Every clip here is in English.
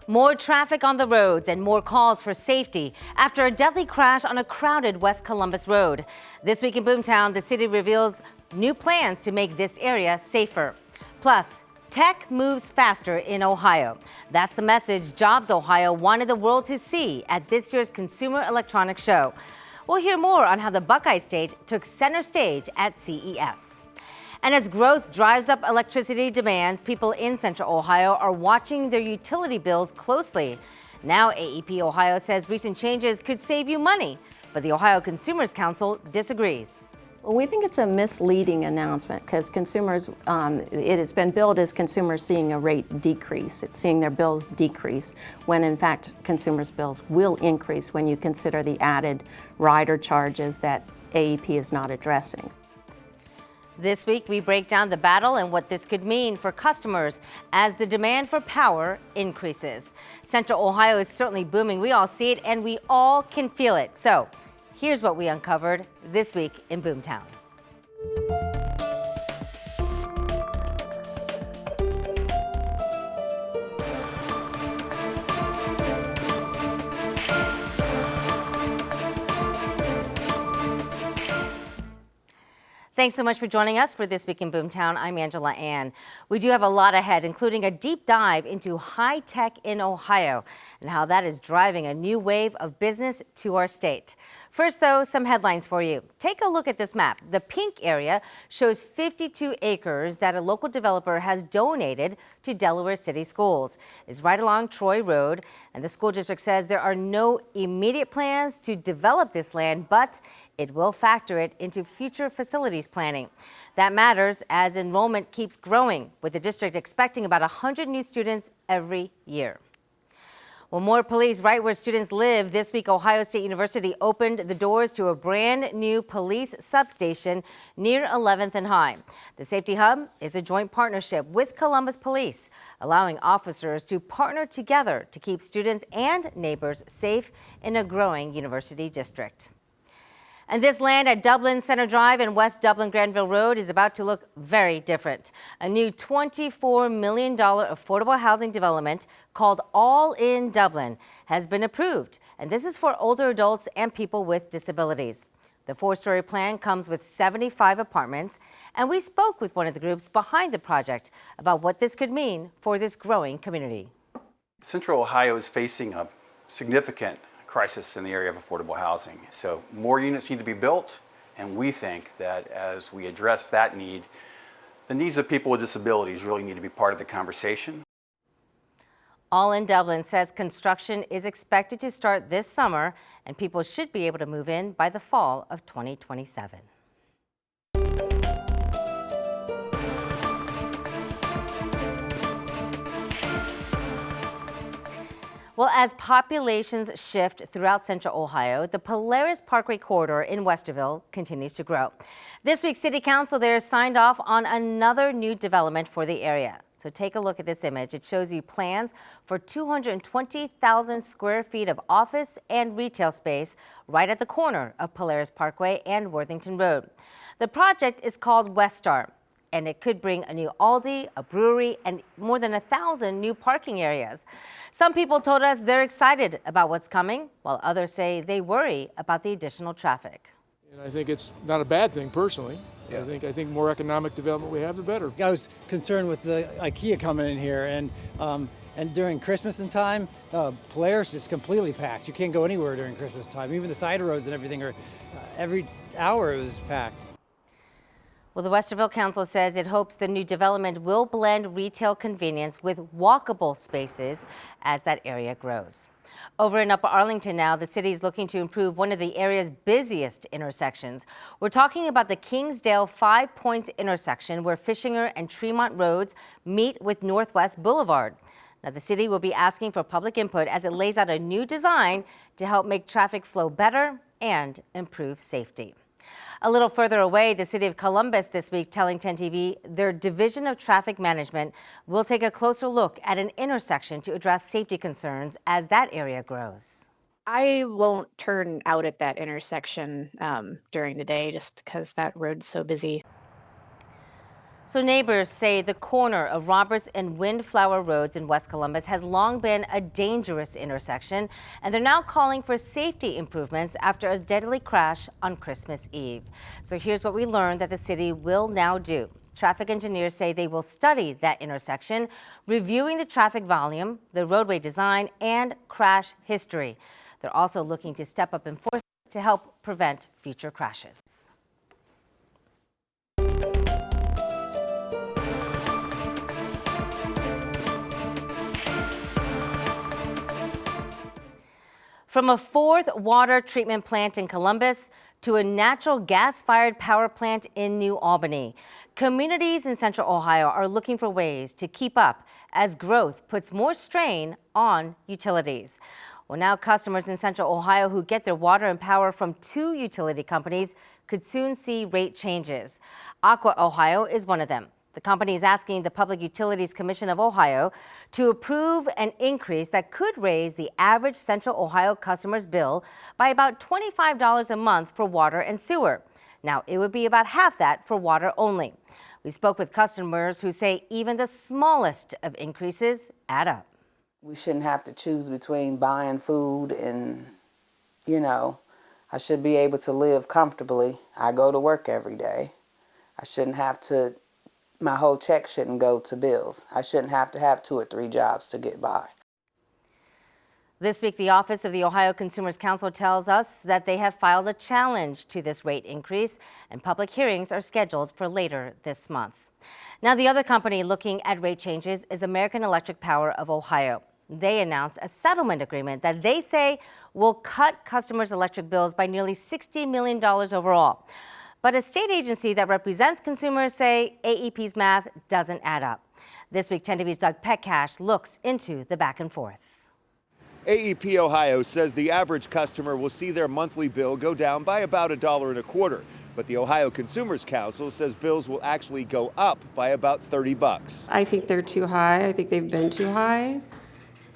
More traffic on the roads and more calls for safety after a deadly crash on a crowded West Columbus road. This week in Boomtown, the city reveals new plans to make this area safer. Plus, tech moves faster in Ohio. That's the message Jobs Ohio wanted the world to see at this year's Consumer Electronics Show. We'll hear more on how the Buckeye State took center stage at CES. And as growth drives up electricity demands, people in Central Ohio are watching their utility bills closely. Now, AEP Ohio says recent changes could save you money, but the Ohio Consumers Council disagrees. Well, we think it's a misleading announcement because consumers, it has been billed as consumers seeing a rate decrease, seeing their bills decrease, when in fact consumers' bills will increase when you consider the added rider charges that AEP is not addressing. This week, we break down the battle and what this could mean for customers as the demand for power increases. Central Ohio is certainly booming. We all see it and we all can feel it. So here's what we uncovered this week in Boomtown. Thanks so much for joining us for This Week in Boomtown. I'm Angela Ann. We do have a lot ahead, including a deep dive into high tech in Ohio and how that is driving a new wave of business to our state. First, though, some headlines for you. Take a look at this map. The pink area shows 52 acres that a local developer has donated to Delaware City Schools. It's right along Troy Road, and the school district says there are no immediate plans to develop this land, but it will factor it into future facilities planning. That matters as enrollment keeps growing, with the district expecting about 100 new students every year. Well, more police right where students live. This week, Ohio State University opened the doors to a brand new police substation near 11th and High. The Safety Hub is a joint partnership with Columbus Police, allowing officers to partner together to keep students and neighbors safe in a growing university district. And this land at Dublin Center Drive and West Dublin Granville Road is about to look very different. A new $24 million affordable housing development called All in Dublin has been approved, and this is for older adults and people with disabilities. The four-story plan comes with 75 apartments, and we spoke with one of the groups behind the project about what this could mean for this growing community. Central Ohio is facing a significant crisis in the area of affordable housing. So more units need to be built, and we think that as we address that need, the needs of people with disabilities really need to be part of the conversation. All in Dublin says construction is expected to start this summer, and people should be able to move in by the fall of 2027. Well, as populations shift throughout Central Ohio, the Polaris Parkway corridor in Westerville continues to grow. This week, City Council there signed off on another new development for the area. So take a look at this image. It shows you plans for 220,000 square feet of office and retail space right at the corner of Polaris Parkway and Worthington Road. The project is called Westar, and it could bring a new Aldi, a brewery, and more than 1,000 new parking areas. Some people told us they're excited about what's coming, while others say they worry about the additional traffic. And I think it's not a bad thing personally. Yeah. I think more economic development we have, the better. I was concerned with the IKEA coming in here, and during Christmas and time, Polaris is completely packed. You can't go anywhere during Christmas time. Even the side roads and everything are every hour it was packed. Well, the Westerville Council says it hopes the new development will blend retail convenience with walkable spaces as that area grows. Over in Upper Arlington now, the city is looking to improve one of the area's busiest intersections. We're talking about the Kingsdale 5 Points intersection where Fishinger and Tremont Roads meet with Northwest Boulevard. Now, the city will be asking for public input as it lays out a new design to help make traffic flow better and improve safety. A little further away, the city of Columbus this week telling 10 TV their Division of Traffic Management will take a closer look at an intersection to address safety concerns as that area grows. I won't turn out at that intersection during the day just because that road's so busy. So neighbors say the corner of Roberts and Windflower Roads in West Columbus has long been a dangerous intersection, and they're now calling for safety improvements after a deadly crash on Christmas Eve. So here's what we learned that the city will now do. Traffic engineers say they will study that intersection, reviewing the traffic volume, the roadway design, and crash history. They're also looking to step up enforcement to help prevent future crashes. From a fourth water treatment plant in Columbus to a natural gas-fired power plant in New Albany, communities in Central Ohio are looking for ways to keep up as growth puts more strain on utilities. Well, now customers in Central Ohio who get their water and power from two utility companies could soon see rate changes. Aqua Ohio is one of them. The company is asking the Public Utilities Commission of Ohio to approve an increase that could raise the average Central Ohio customer's bill by about $25 a month for water and sewer. Now, it would be about half that for water only. We spoke with customers who say even the smallest of increases add up. We shouldn't have to choose between buying food and, I should be able to live comfortably. I go to work every day. My whole check shouldn't go to bills. I shouldn't have to have 2 or 3 jobs to get by. This week, the Office of the Ohio Consumers Council tells us that they have filed a challenge to this rate increase, and public hearings are scheduled for later this month. Now, the other company looking at rate changes is American Electric Power of Ohio. They announced a settlement agreement that they say will cut customers' electric bills by nearly $60 million overall. But a state agency that represents consumers say AEP's math doesn't add up. This week, 10 TV's Doug Petcash looks into the back and forth. AEP Ohio says the average customer will see their monthly bill go down by about $1.25. But the Ohio Consumers Council says bills will actually go up by about $30. I think they're too high. I think they've been too high.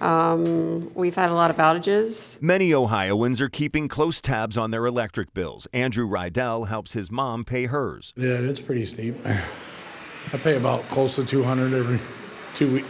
We've had a lot of outages. Many Ohioans are keeping close tabs on their electric bills. Andrew Rydell helps his mom pay hers. Yeah, it's pretty steep. I pay about close to $200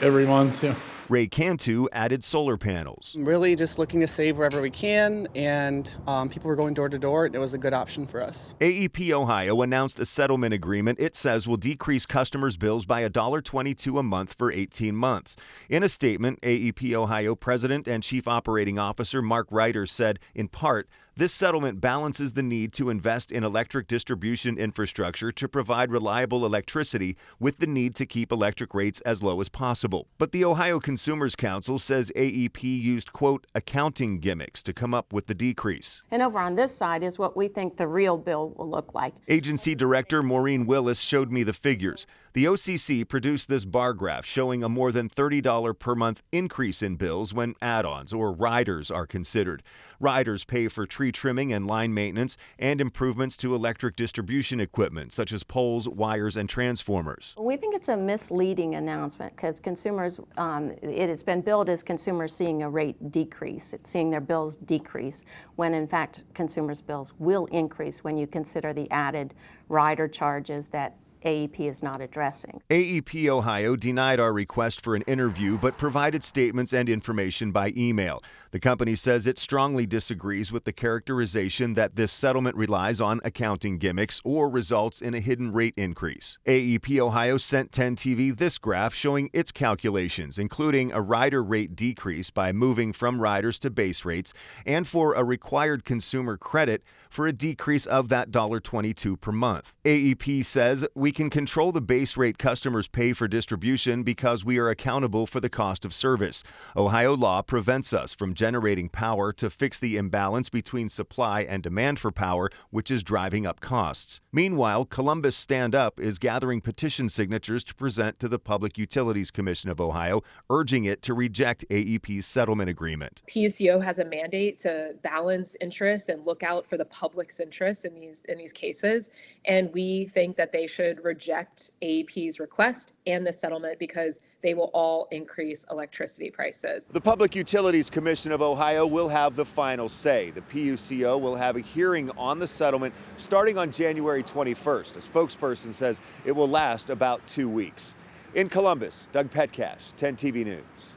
every month. Yeah. Ray Cantu added solar panels. Really just looking to save wherever we can, and people were going door to door. It was a good option for us. AEP Ohio announced a settlement agreement it says will decrease customers' bills by $1.22 a month for 18 months. In a statement, AEP Ohio President and Chief Operating Officer Mark Ryder said, in part, this settlement balances the need to invest in electric distribution infrastructure to provide reliable electricity with the need to keep electric rates as low as possible. But the Ohio Consumers Council says AEP used, quote, accounting gimmicks to come up with the decrease. And over on this side is what we think the real bill will look like. Agency Director Maureen Willis showed me the figures. The OCC produced this bar graph showing a more than $30 per month increase in bills when add-ons or riders are considered. Riders pay for tree trimming and line maintenance and improvements to electric distribution equipment such as poles, wires, and transformers. We think it's a misleading announcement because consumers, it has been billed as consumers seeing a rate decrease, seeing their bills decrease, when in fact consumers' bills will increase when you consider the added rider charges that AEP is not addressing. AEP Ohio denied our request for an interview but provided statements and information by email. The company says it strongly disagrees with the characterization that this settlement relies on accounting gimmicks or results in a hidden rate increase. AEP Ohio sent 10 TV this graph showing its calculations, including a rider rate decrease by moving from riders to base rates and for a required consumer credit for a decrease of that $1.22 per month. AEP says we can control the base rate customers pay for distribution because we are accountable for the cost of service. Ohio law prevents us from generating power to fix the imbalance between supply and demand for power, which is driving up costs. Meanwhile, Columbus Stand Up is gathering petition signatures to present to the Public Utilities Commission of Ohio, urging it to reject AEP's settlement agreement. PUCO has a mandate to balance interests and look out for the public's interests in these cases, and we think that they should reject AEP's request and the settlement because they will all increase electricity prices. The Public Utilities Commission of Ohio will have the final say. The PUCO will have a hearing on the settlement starting on January 21st. A spokesperson says it will last about 2 weeks. In Columbus, Doug Petcash, 10 TV News.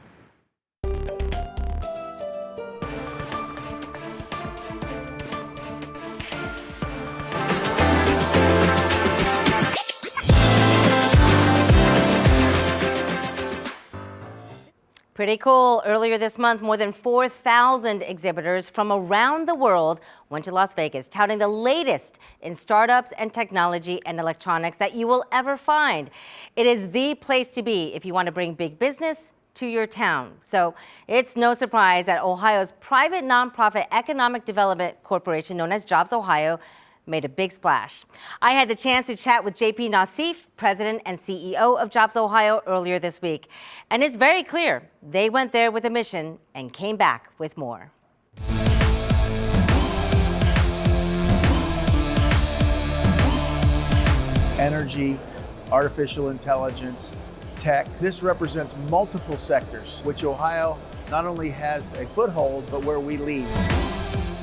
Pretty cool. Earlier this month, more than 4,000 exhibitors from around the world went to Las Vegas, touting the latest in startups and technology and electronics that you will ever find. It is the place to be if you want to bring big business to your town. So it's no surprise that Ohio's private nonprofit economic development corporation, known as Jobs Ohio, made a big splash. I had the chance to chat with JP Nassif, president and CEO of Jobs Ohio, earlier this week. And it's very clear they went there with a mission and came back with more. Energy, artificial intelligence, tech. This represents multiple sectors, which Ohio not only has a foothold, but where we lead.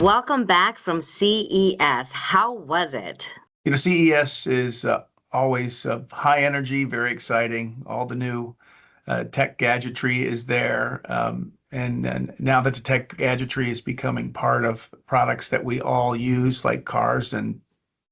Welcome back from CES. How was it? You know, CES is always high energy, very exciting. All the new tech gadgetry is there. And now that the tech gadgetry is becoming part of products that we all use, like cars and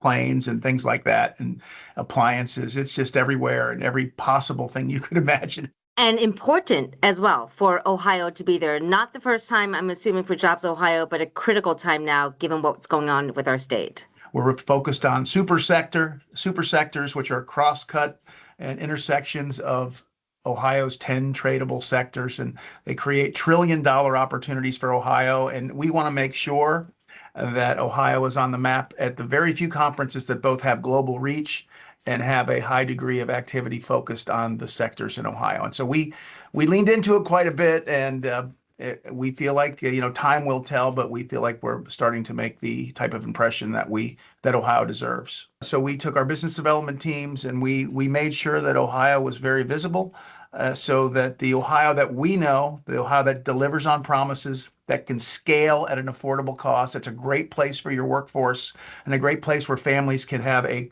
planes and things like that, and appliances, it's just everywhere and every possible thing you could imagine. And important as well for Ohio to be there. Not the first time, I'm assuming, for Jobs Ohio, but a critical time now, given what's going on with our state. We're focused on super sectors, which are cross-cut and intersections of Ohio's 10 tradable sectors, and they create trillion-dollar opportunities for Ohio. And we want to make sure that Ohio is on the map at the very few conferences that both have global reach and have a high degree of activity focused on the sectors in Ohio. And so we leaned into it quite a bit, and we feel like, time will tell, but we feel like we're starting to make the type of impression that Ohio deserves. So we took our business development teams and we made sure that Ohio was very visible, so that the Ohio that we know, the Ohio that delivers on promises, that can scale at an affordable cost. It's a great place for your workforce and a great place where families can have a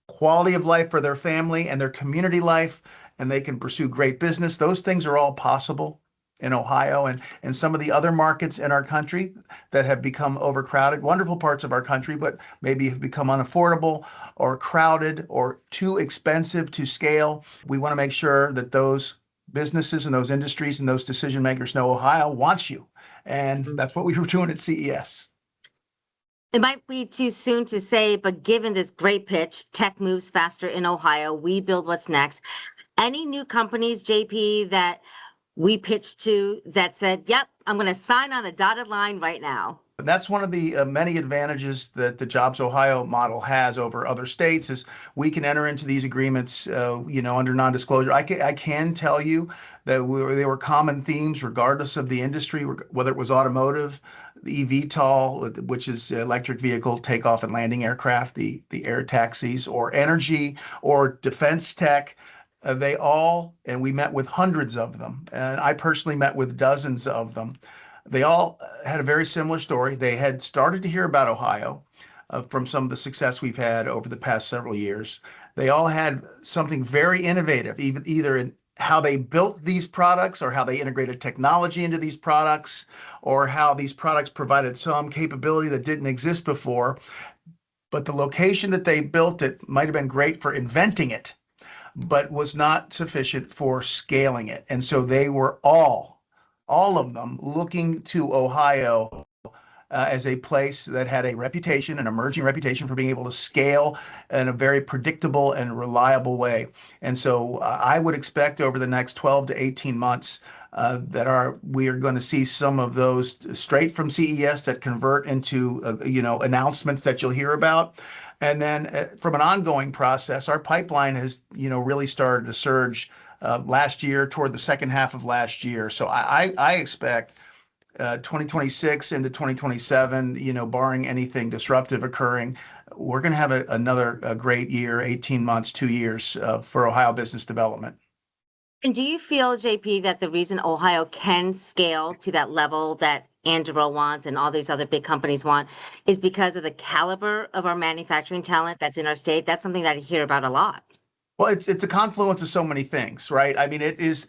quality of life for their family and their community life, and they can pursue great business. Those things are all possible in Ohio and some of the other markets in our country that have become overcrowded, wonderful parts of our country, but maybe have become unaffordable or crowded or too expensive to scale. We want to make sure that those businesses and those industries and those decision makers know Ohio wants you. And that's what we were doing at CES. It might be too soon to say, but given this great pitch, tech moves faster in Ohio, we build what's next. Any new companies, JP, that we pitched to that said, yep, I'm going to sign on the dotted line right now? That's one of the many advantages that the Jobs Ohio model has over other states is we can enter into these agreements, under non-disclosure. I can tell you that there were common themes regardless of the industry, whether it was automotive, the eVTOL, which is electric vehicle takeoff and landing aircraft, the air taxis, or energy or defense tech. They all, and we met with hundreds of them, and I personally met with dozens of them. They all had a very similar story. They had started to hear about Ohio from some of the success we've had over the past several years. They all had something very innovative, either in how they built these products or how they integrated technology into these products or how these products provided some capability that didn't exist before. But the location that they built it might have been great for inventing it, but was not sufficient for scaling it. And so they were all of them looking to Ohio as a place that had a reputation, an emerging reputation for being able to scale in a very predictable and reliable way. And so I would expect over the next 12 to 18 months that we are going to see some of those straight from CES that convert into announcements that you'll hear about. And then from an ongoing process, our pipeline has really started to surge last year toward the second half of last year. So I expect 2026 into 2027, barring anything disruptive occurring, we're going to have another great year, 18 months, 2 years for Ohio business development. And do you feel, JP, that the reason Ohio can scale to that level that Angelo wants and all these other big companies want is because of the caliber of our manufacturing talent that's in our state? That's something that I hear about a lot. Well, it's a confluence of so many things, right? I mean, it is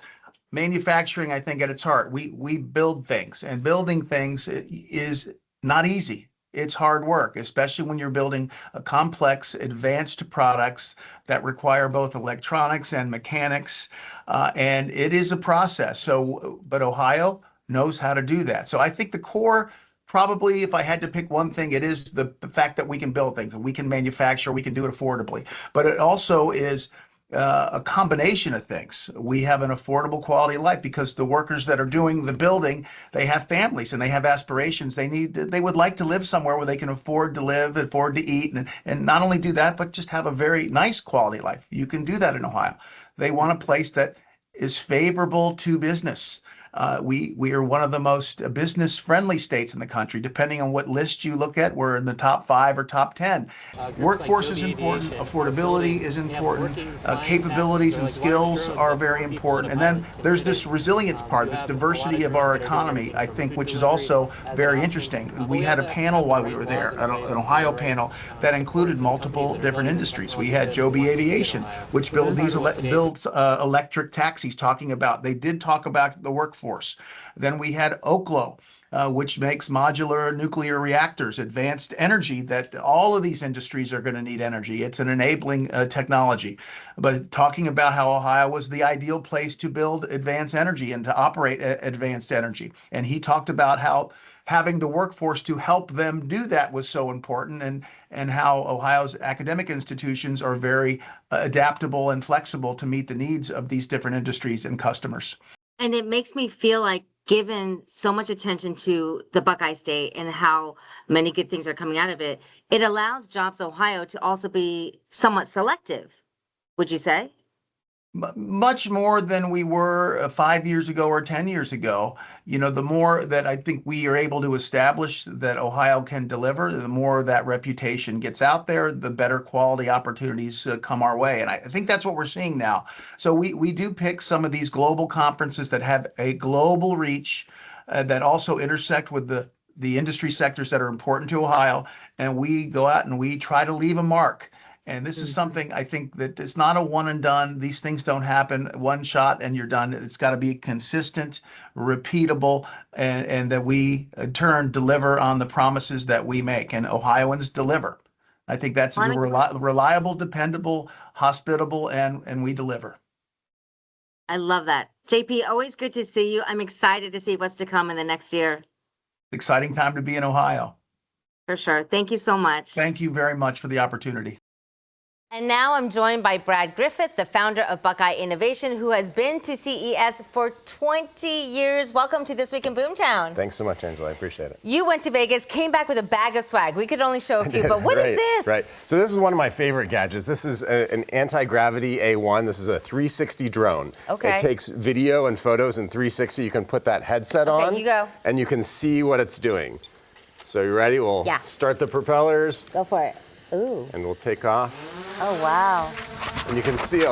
manufacturing, I think, at its heart. We build things, and building things is not easy. It's hard work, especially when you're building a complex, advanced products that require both electronics and mechanics, and it is a process. So, but Ohio knows how to do that. So I think the core, probably, if I had to pick one thing, it is the fact that we can build things, that we can manufacture, we can do it affordably. But it also is a combination of things. We have an affordable quality of life because the workers that are doing the building, they have families and they have aspirations. They would like to live somewhere where they can afford to live, afford to eat, and not only do that, but just have a very nice quality of life. You can do that in Ohio. They want a place that is favorable to business. We are one of the most business-friendly states in the country. Depending on what list you look at, we're in the top 5 or top 10. Workforce is important. Affordability is important. Capabilities and skills are very important. And then there's this resilience part, this diversity of our economy, I think, which is also very interesting. We had a panel while we were there, an Ohio panel, that included multiple different industries. We had Joby Aviation, which builds electric taxis, they did talk about the workforce. Then we had Oklo, which makes modular nuclear reactors, advanced energy, that all of these industries are going to need energy. It's an enabling technology. But talking about how Ohio was the ideal place to build advanced energy and to operate advanced energy. And he talked about how having the workforce to help them do that was so important, and how Ohio's academic institutions are very adaptable and flexible to meet the needs of these different industries and customers. And it makes me feel like, given so much attention to the Buckeye State and how many good things are coming out of it, it allows Jobs Ohio to also be somewhat selective, would you say? Much more than we were 5 years ago or 10 years ago. You know, the more that I think we are able to establish that Ohio can deliver, the more that reputation gets out there, the better quality opportunities come our way. And I think that's what we're seeing now. So we do pick some of these global conferences that have a global reach, that also intersect with the industry sectors that are important to Ohio. And we go out and we try to leave a mark. And this is something I think that it's not a one and done. These things don't happen one shot and you're done. It's got to be consistent, repeatable, and that we in turn deliver on the promises that we make. And Ohioans deliver. I think that's reliable, dependable, hospitable, and we deliver. I love that. JP, always good to see you. I'm excited to see what's to come in the next year. Exciting time to be in Ohio. For sure. Thank you so much. Thank you very much for the opportunity. And now I'm joined by Brad Griffith, the founder of Buckeye Innovation, who has been to CES for 20 years. Welcome to This Week in Boomtown. Thanks so much, Angela. I appreciate it. You went to Vegas, came back with a bag of swag. We could only show a few, but what is this? Right. So this is one of my favorite gadgets. This is an anti-gravity A1. This is a 360 drone. Okay. It takes video and photos in 360. You can put that headset on. Okay, you go. And you can see what it's doing. So you ready? We'll start the propellers. Go for it. Ooh. And we'll take off. Oh, wow. And you can see,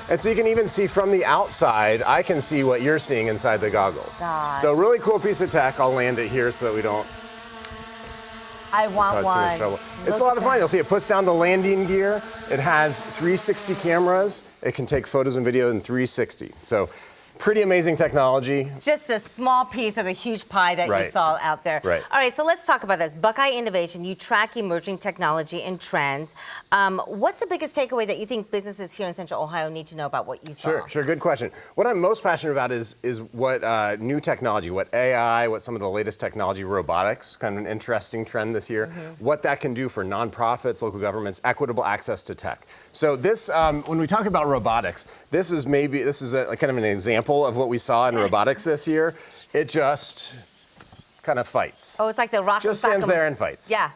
and so you can even see from the outside, I can see what you're seeing inside the goggles. Gosh. So really cool piece of tech. I'll land it here so that we don't I want cause too much trouble. It's a lot of fun. You'll see it puts down the landing gear. It has 360 cameras. It can take photos and video in 360. So pretty amazing technology. Just a small piece of the huge pie that you saw out there. Right. All right, so let's talk about this. Buckeye Innovation, you track emerging technology and trends. What's the biggest takeaway that you think businesses here in Central Ohio need to know about what you saw? Sure, good question. What I'm most passionate about is what new technology, what AI, what some of the latest technology, robotics, kind of an interesting trend this year, what that can do for nonprofits, local governments, equitable access to tech. So this, when we talk about robotics, this is a kind of an example of what we saw in robotics this year. It just kind of fights. Oh, it's like the rock. Just stands there and fights. Yeah.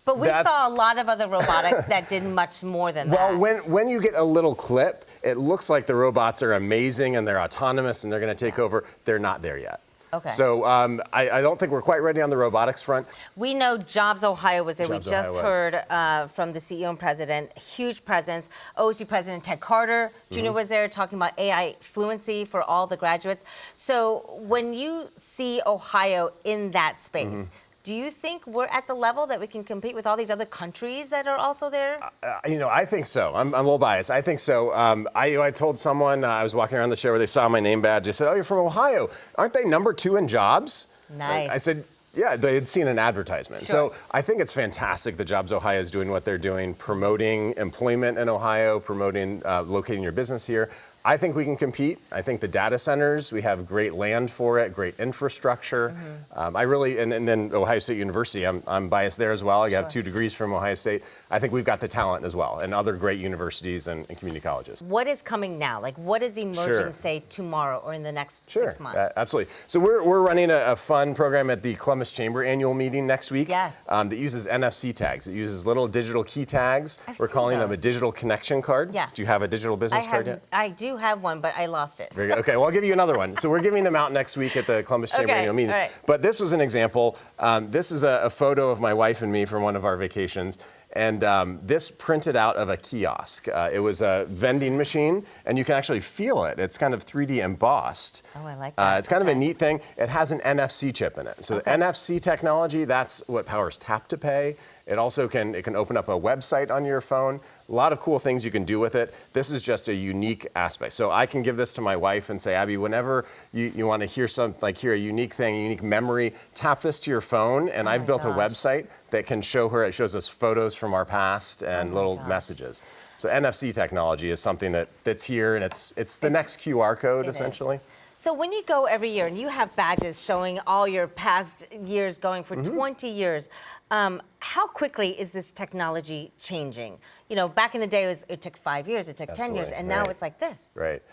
But we saw a lot of other robotics that did much more than that. Well, when you get a little clip, it looks like the robots are amazing and they're autonomous and they're going to take over. They're not there yet. Okay. So I don't think we're quite ready on the robotics front. We know Jobs Ohio was there. Jobs We just Ohio was. heard from the CEO and president, huge presence. OSU President Ted Carter Jr. was there talking about AI fluency for all the graduates. So when you see Ohio in that space, do you think we're at the level that we can compete with all these other countries that are also there? I think so. I'm a little biased. I think so. I told someone, I was walking around the show where they saw my name badge. They said, "Oh, you're from Ohio. Aren't they #2 in jobs?" Nice. I said, yeah, they had seen an advertisement. Sure. So I think it's fantastic that Jobs Ohio is doing what they're doing, promoting employment in Ohio, promoting locating your business here. I think we can compete. I think the data centers, we have great land for it, great infrastructure. I really, and then Ohio State University, I'm biased there as well. I have 2 degrees from Ohio State. I think we've got the talent as well, and other great universities and community colleges. What is coming now? Like, what is emerging, say, tomorrow or in the next 6 months? Absolutely. So we're running a fun program at the Columbus Chamber annual meeting next week. Yes. That uses NFC tags. It uses little digital key tags. We're calling them a digital connection card. Yeah. Do you have a digital business card yet? I do have one, but I lost it. Very good. Okay, well, I'll give you another one. So we're giving them out next week at the Columbus Chamber annual meeting. All right. But this was an example. This is a photo of my wife and me from one of our vacations. And this printed out of a kiosk. It was a vending machine, and you can actually feel it. It's kind of 3D embossed. Oh, I like that. It's kind of a neat thing. It has an NFC chip in it. So the NFC technology, that's what powers Tap to Pay. It also can open up a website on your phone. A lot of cool things you can do with it. This is just a unique aspect. So I can give this to my wife and say, Abby, whenever you want to hear hear a unique thing, a unique memory, tap this to your phone. And I've built a website that can show her. It shows us photos from our past and little messages. So NFC technology is something that's here, and it's the next QR code essentially. So when you go every year and you have badges showing all your past years going for 20 years, how quickly is this technology changing? You know, back in the day, it took 5 years, it took 10 years, and now it's like this. Right.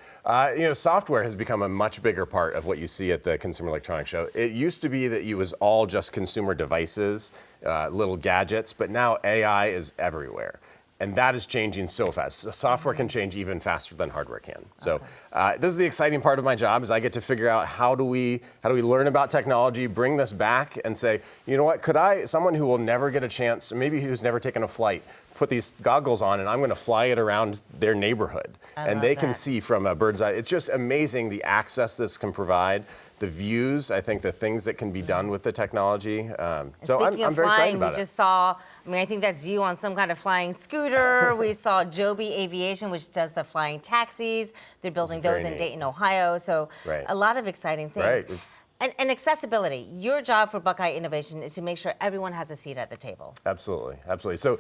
Software has become a much bigger part of what you see at the Consumer Electronics Show. It used to be that it was all just consumer devices, little gadgets, but now AI is everywhere. And that is changing so fast. Software can change even faster than hardware can. So this is the exciting part of my job, is I get to figure out how do we learn about technology, bring this back and say, you know what, someone who will never get a chance, maybe who's never taken a flight, put these goggles on and I'm going to fly it around their neighborhood. And they can see from a bird's eye. It's just amazing the access this can provide. The views, I think the things that can be done with the technology. So I'm very excited about it. We just saw, I think that's you on some kind of flying scooter. We saw Joby Aviation, which does the flying taxis. They're building those in Dayton, Ohio. So a lot of exciting things. Right. And accessibility. Your job for Buckeye Innovation is to make sure everyone has a seat at the table. Absolutely, absolutely. So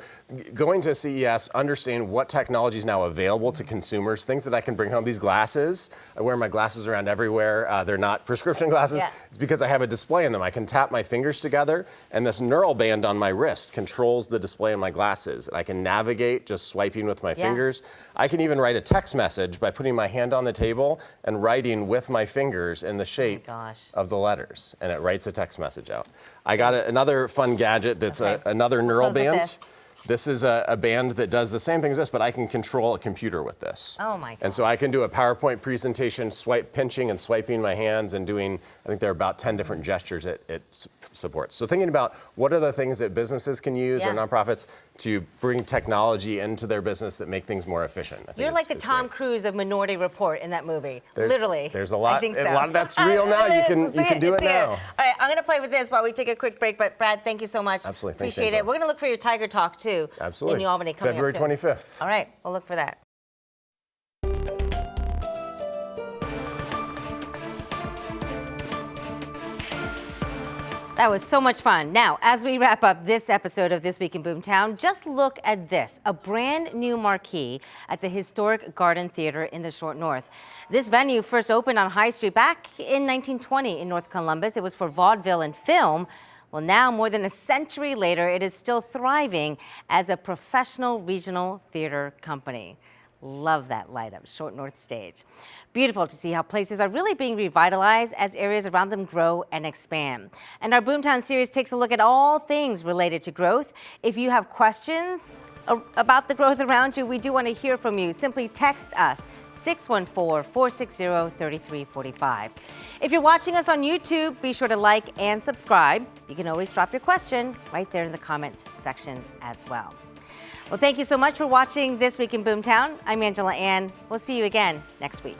going to CES, understand what technology is now available to consumers, things that I can bring home. These glasses, I wear my glasses around everywhere. They're not prescription glasses. It's because I have a display in them. I can tap my fingers together, and this neural band on my wrist controls the display in my glasses. And I can navigate just swiping with my fingers. I can even write a text message by putting my hand on the table and writing with my fingers in the shape of the letters, and it writes a text message out. I got another fun gadget that's another neural band. This is a band that does the same thing as this, but I can control a computer with this. Oh my God. And so I can do a PowerPoint presentation, pinching and swiping my hands and doing, I think there are about 10 different gestures it supports. So thinking about what are the things that businesses can use or nonprofits to bring technology into their business that make things more efficient. You're like the Tom Cruise of Minority Report in that movie. Literally. There's a lot. I think so. A lot of that's real now. You can do it now. All right, I'm going to play with this while we take a quick break. But Brad, thank you so much. Absolutely. Appreciate it. We're going to look for your Tiger Talk too. Absolutely. In New Albany coming February up soon. 25th. All right, we'll look for that. That was so much fun. Now, as we wrap up this episode of This Week in Boomtown, just look at this, a brand new marquee at the historic Garden Theater in the Short North. This venue first opened on High Street back in 1920 in North Columbus. It was for vaudeville and film. Well, now, more than a century later, it is still thriving as a professional regional theater company. Love that light up, Short North Stage. Beautiful to see how places are really being revitalized as areas around them grow and expand. And our Boomtown series takes a look at all things related to growth. If you have questions, about the growth around you. We do want to hear from you. Simply text us 614-460-3345. If you're watching us on YouTube, be sure to like and subscribe. You can always drop your question right there in the comment section as well. Well, thank you so much for watching This Week in Boomtown. I'm Angela Ann. We'll see you again next week.